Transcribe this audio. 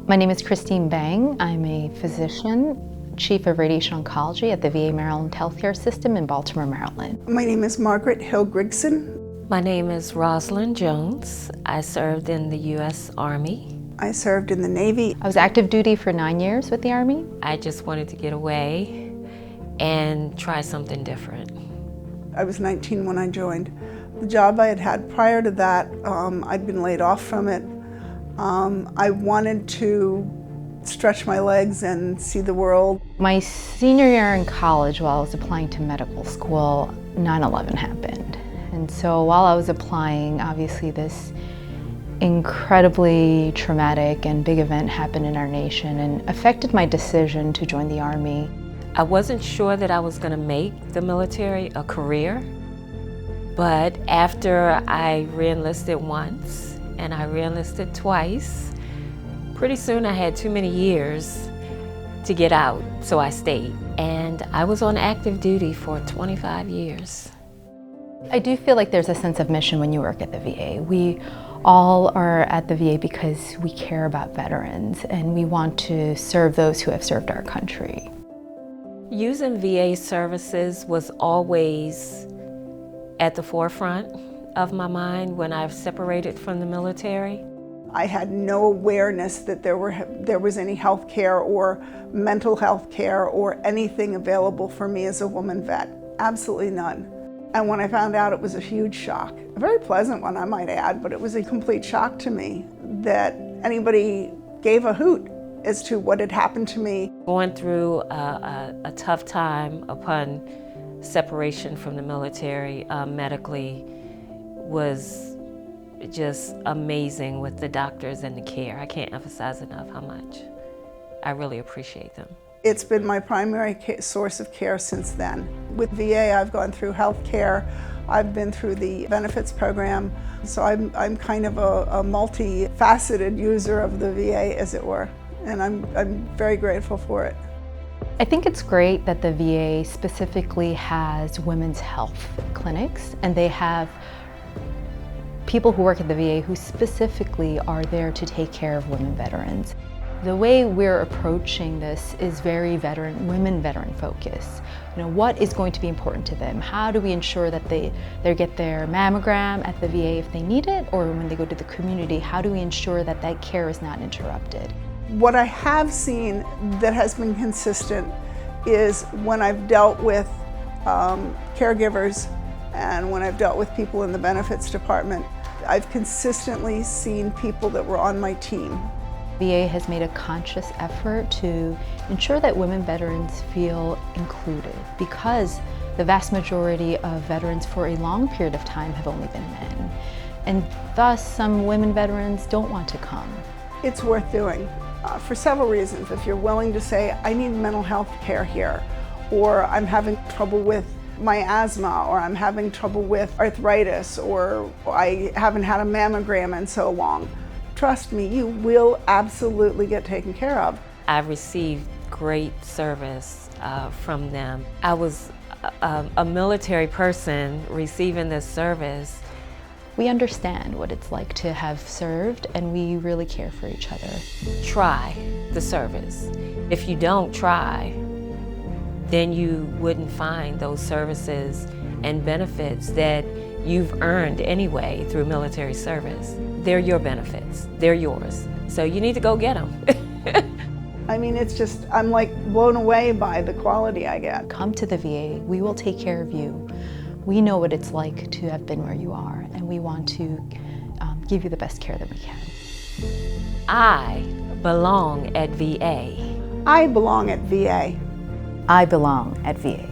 My name is Christine Bang. I'm a physician, Chief of Radiation Oncology at the VA Maryland Healthcare System in Baltimore, Maryland. My name is Margaret Hill Grigson. My name is Rosalind Jones. I served in the U.S. Army. I served in the Navy. I was active duty for 9 years with the Army. I just wanted to get away and try something different. I was 19 when I joined. The job I had had prior to that, I'd been laid off from it. I wanted to stretch my legs and see the world. My senior year in college, while I was applying to medical school, 9/11 happened. And so while I was applying, obviously this incredibly traumatic and big event happened in our nation and affected my decision to join the Army. I wasn't sure that I was going to make the military a career, but after I re-enlisted once and I re-enlisted twice, pretty soon I had too many years to get out, so I stayed. And I was on active duty for 25 years. I do feel like there's a sense of mission when you work at the VA. We all are at the VA because we care about veterans and we want to serve those who have served our country. Using VA services was always at the forefront of my mind when I separated from the military. I had no awareness that there was any health care or mental health care or anything available for me as a woman vet. Absolutely none. And when I found out, it was a huge shock. A very pleasant one, I might add, but it was a complete shock to me that anybody gave a hoot as to what had happened to me. Going through a tough time upon separation from the military medically was just amazing with the doctors and the care. I can't emphasize enough how much I really appreciate them. It's been my primary source of care since then. With VA, I've gone through health care, I've been through the benefits program, so I'm kind of a multifaceted user of the VA, as it were, and I'm very grateful for it. I think it's great that the VA specifically has women's health clinics, and they have people who work at the VA who specifically are there to take care of women veterans. The way we're approaching this is very women veteran focused. You know, what is going to be important to them? How do we ensure that they get their mammogram at the VA if they need it, or when they go to the community, how do we ensure that that care is not interrupted? What I have seen that has been consistent is when I've dealt with caregivers and when I've dealt with people in the benefits department, I've consistently seen people that were on my team. VA has made a conscious effort to ensure that women veterans feel included because the vast majority of veterans for a long period of time have only been men. And thus, some women veterans don't want to come. It's worth doing for several reasons. If you're willing to say, I need mental health care here, or I'm having trouble with my asthma, or I'm having trouble with arthritis, or I haven't had a mammogram in so long. Trust me, you will absolutely get taken care of. I received great service from them. I was a military person receiving this service. We understand what it's like to have served, and we really care for each other. Try the service. If you don't try, then you wouldn't find those services and benefits that you've earned anyway through military service. They're your benefits, they're yours. So you need to go get them. I mean, it's just, I'm like blown away by the quality I get. Come to the VA, we will take care of you. We know what it's like to have been where you are, and we want to give you the best care that we can. I belong at VA. I belong at VA. I belong at VA.